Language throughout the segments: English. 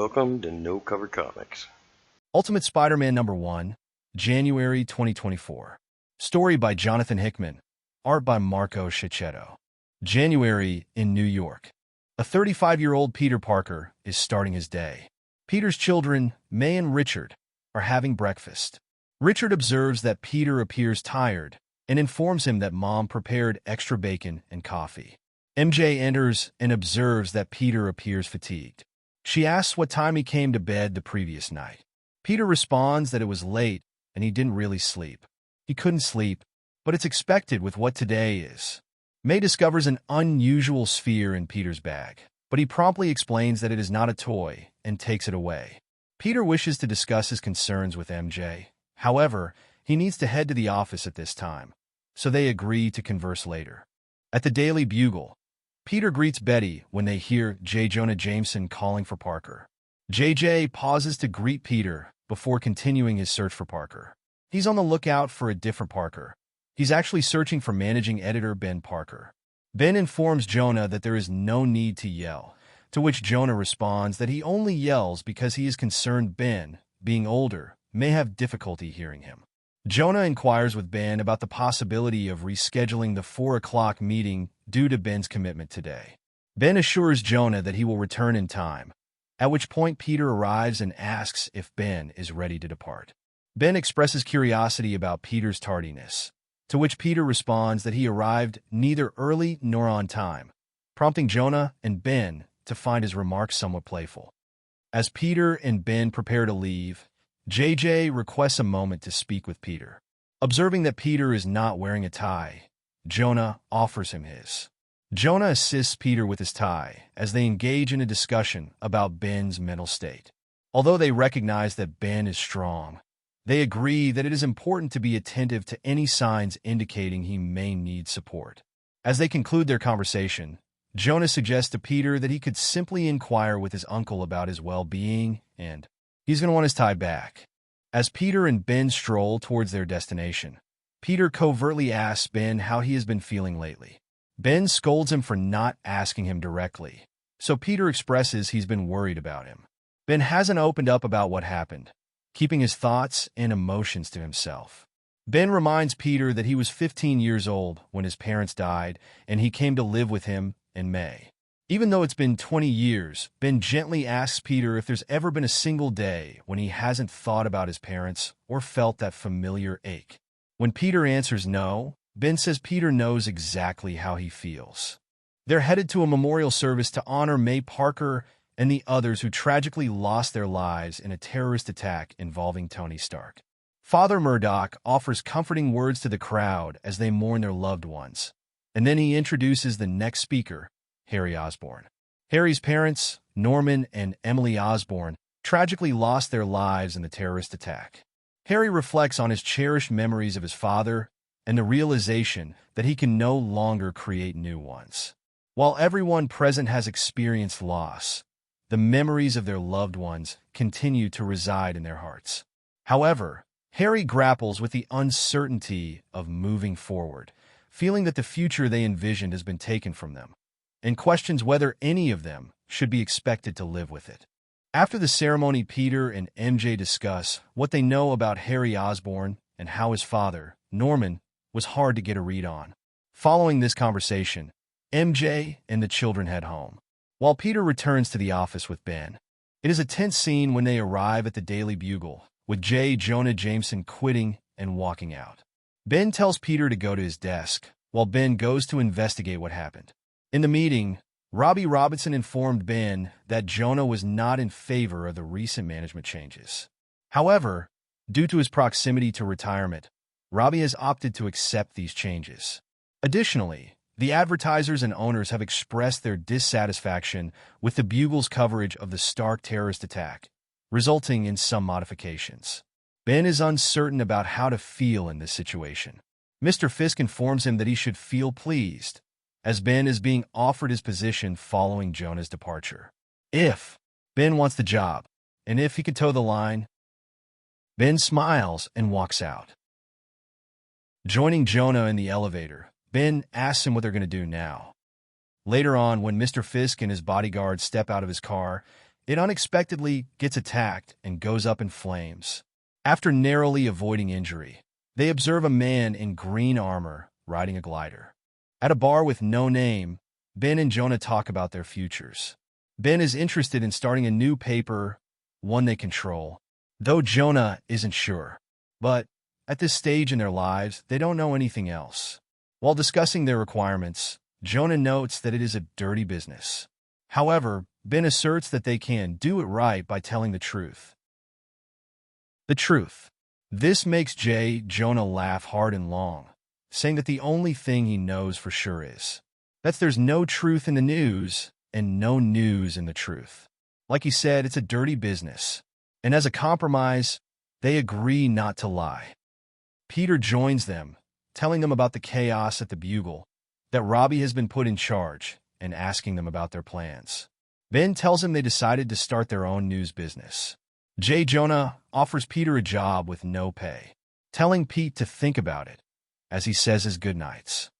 Welcome to No Cover Comics. Ultimate Spider-Man #1, January 2024. Story by Jonathan Hickman. Art by Marco Checchetto. January in New York. A 35-year-old Peter Parker is starting his day. Peter's children, May and Richard, are having breakfast. Richard observes that Peter appears tired and informs him that Mom prepared extra bacon and coffee. MJ enters and observes that Peter appears fatigued. She asks what time he came to bed the previous night. Peter responds that it was late and he didn't really sleep. He couldn't sleep, but it's expected with what today is. May discovers an unusual sphere in Peter's bag, but he promptly explains that it is not a toy and takes it away. Peter wishes to discuss his concerns with MJ. However, he needs to head to the office at this time, so they agree to converse later. At the Daily Bugle, Peter greets Betty when they hear J. Jonah Jameson calling for Parker. JJ pauses to greet Peter before continuing his search for Parker. He's on the lookout for a different Parker. He's actually searching for managing editor Ben Parker. Ben informs Jonah that there is no need to yell, to which Jonah responds that he only yells because he is concerned Ben, being older, may have difficulty hearing him. Jonah inquires with Ben about the possibility of rescheduling the 4 o'clock meeting due to Ben's commitment today. Ben assures Jonah that he will return in time, at which point Peter arrives and asks if Ben is ready to depart. Ben expresses curiosity about Peter's tardiness, to which Peter responds that he arrived neither early nor on time, prompting Jonah and Ben to find his remarks somewhat playful. As Peter and Ben prepare to leave, JJ requests a moment to speak with Peter. Observing that Peter is not wearing a tie, Jonah offers him his. Jonah assists Peter with his tie as they engage in a discussion about Ben's mental state. Although they recognize that Ben is strong, they agree that it is important to be attentive to any signs indicating he may need support. As they conclude their conversation, Jonah suggests to Peter that he could simply inquire with his uncle about his well-being, and he's going to want his tie back. As Peter and Ben stroll towards their destination, Peter covertly asks Ben how he has been feeling lately. Ben scolds him for not asking him directly, so Peter expresses he's been worried about him. Ben hasn't opened up about what happened, keeping his thoughts and emotions to himself. Ben reminds Peter that he was 15 years old when his parents died and he came to live with him and May. Even though it's been 20 years, Ben gently asks Peter if there's ever been a single day when he hasn't thought about his parents or felt that familiar ache. When Peter answers no, Ben says Peter knows exactly how he feels. They're headed to a memorial service to honor May Parker and the others who tragically lost their lives in a terrorist attack involving Tony Stark. Father Murdoch offers comforting words to the crowd as they mourn their loved ones, and then he introduces the next speaker, Harry Osborn. Harry's parents, Norman and Emily Osborn, tragically lost their lives in the terrorist attack. Harry reflects on his cherished memories of his father and the realization that he can no longer create new ones. While everyone present has experienced loss, the memories of their loved ones continue to reside in their hearts. However, Harry grapples with the uncertainty of moving forward, feeling that the future they envisioned has been taken from them, and questions whether any of them should be expected to live with it. After the ceremony, Peter and MJ discuss what they know about Harry Osborn and how his father, Norman, was hard to get a read on. Following this conversation, MJ and the children head home, while Peter returns to the office with Ben. It is a tense scene when they arrive at the Daily Bugle, with J. Jonah Jameson quitting and walking out. Ben tells Peter to go to his desk, while Ben goes to investigate what happened. In the meeting, Robbie Robinson informed Ben that Jonah was not in favor of the recent management changes. However, due to his proximity to retirement, Robbie has opted to accept these changes. Additionally, the advertisers and owners have expressed their dissatisfaction with the Bugle's coverage of the Stark terrorist attack, resulting in some modifications. Ben is uncertain about how to feel in this situation. Mr. Fisk informs him that he should feel pleased, as Ben is being offered his position following Jonah's departure. If Ben wants the job, and if he can toe the line, Ben smiles and walks out. Joining Jonah in the elevator, Ben asks him what they're going to do now. Later on, when Mr. Fisk and his bodyguard step out of his car, it unexpectedly gets attacked and goes up in flames. After narrowly avoiding injury, they observe a man in green armor riding a glider. At a bar with no name, Ben and Jonah talk about their futures. Ben is interested in starting a new paper, one they control, though Jonah isn't sure. But at this stage in their lives, they don't know anything else. While discussing their requirements, Jonah notes that it is a dirty business. However, Ben asserts that they can do it right by telling the truth. The truth. This makes Jonah laugh hard and long, saying that the only thing he knows for sure is that there's no truth in the news and no news in the truth. Like he said, it's a dirty business. And as a compromise, they agree not to lie. Peter joins them, telling them about the chaos at the Bugle, that Robbie has been put in charge, and asking them about their plans. Ben tells him they decided to start their own news business. Jonah offers Peter a job with no pay, telling Pete to think about it, as he says his goodnights.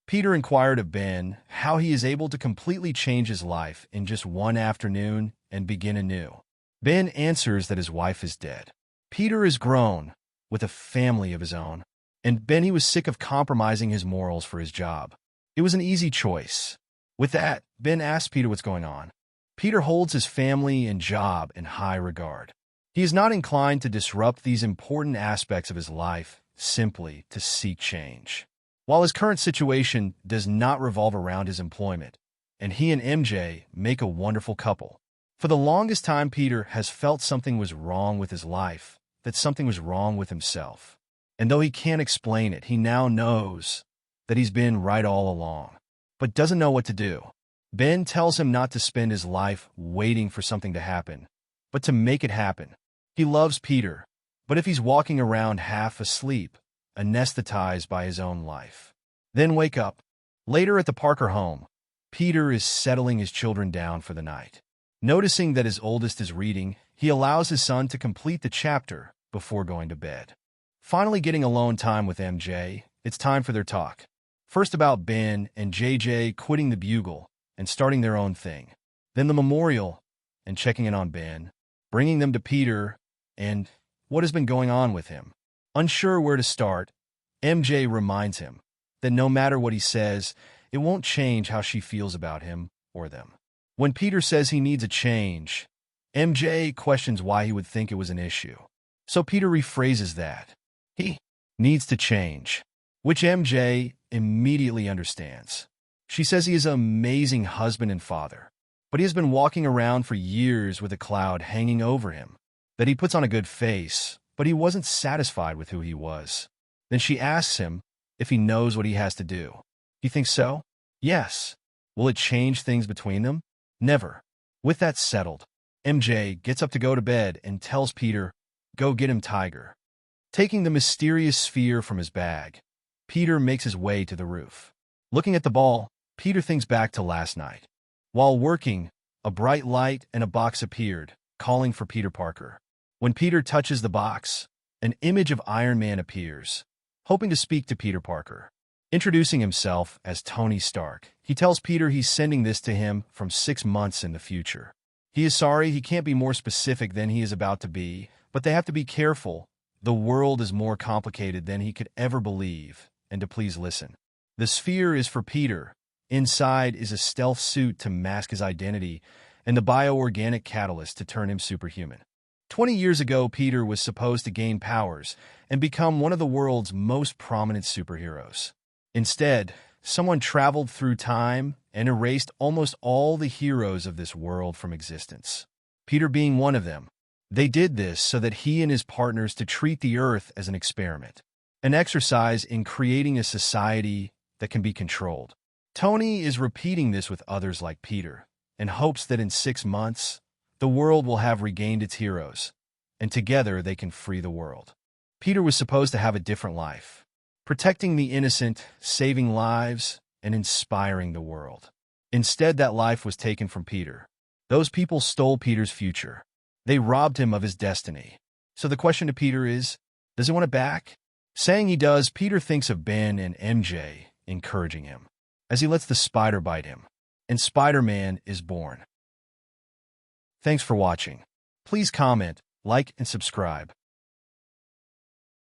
Peter inquired of Ben how he is able to completely change his life in just one afternoon and begin anew. Ben answers that his wife is dead. Peter is grown, with a family of his own, and Ben was sick of compromising his morals for his job. It was an easy choice. With that, Ben asks Peter what's going on. Peter holds his family and job in high regard. He is not inclined to disrupt these important aspects of his life simply to seek change. While his current situation does not revolve around his employment, and he and MJ make a wonderful couple. For the longest time, Peter has felt something was wrong with his life, that something was wrong with himself. And though he can't explain it, he now knows that he's been right all along, but doesn't know what to do. Ben tells him not to spend his life waiting for something to happen, but to make it happen. He loves Peter, but if he's walking around half asleep, anesthetized by his own life, then wake up. Later at the Parker home, Peter is settling his children down for the night. Noticing that his oldest is reading, he allows his son to complete the chapter before going to bed. Finally getting alone time with MJ, it's time for their talk. First about Ben and JJ quitting the Bugle and starting their own thing. Then the memorial and checking in on Ben, bringing them to Peter and what has been going on with him. Unsure where to start, MJ reminds him that no matter what he says, it won't change how she feels about him or them. When Peter says he needs a change, MJ questions why he would think it was an issue. So Peter rephrases that he needs to change, which MJ immediately understands. She says he is an amazing husband and father, but he has been walking around for years with a cloud hanging over him, that he puts on a good face, but he wasn't satisfied with who he was. Then she asks him if he knows what he has to do. He thinks so? Yes. Will it change things between them? Never. With that settled, MJ gets up to go to bed and tells Peter, "Go get him, Tiger." Taking the mysterious sphere from his bag, Peter makes his way to the roof. Looking at the ball, Peter thinks back to last night. While working, a bright light and a box appeared, calling for Peter Parker. When Peter touches the box, an image of Iron Man appears, hoping to speak to Peter Parker. Introducing himself as Tony Stark, he tells Peter he's sending this to him from 6 months in the future. He is sorry he can't be more specific than he is about to be, but they have to be careful. The world is more complicated than he could ever believe, and to please listen. The sphere is for Peter. Inside is a stealth suit to mask his identity, and the bioorganic catalyst to turn him superhuman. 20 years ago, Peter was supposed to gain powers and become one of the world's most prominent superheroes. Instead, someone traveled through time and erased almost all the heroes of this world from existence, Peter being one of them. They did this so that he and his partners to treat the Earth as an experiment, an exercise in creating a society that can be controlled. Tony is repeating this with others like Peter, in hopes that in 6 months, the world will have regained its heroes, and together they can free the world. Peter was supposed to have a different life, protecting the innocent, saving lives, and inspiring the world. Instead, that life was taken from Peter. Those people stole Peter's future. They robbed him of his destiny. So the question to Peter is, does he want it back? Saying he does, Peter thinks of Ben and MJ encouraging him, as he lets the spider bite him, and Spider-Man is born. Thanks for watching. Please comment, like, and subscribe.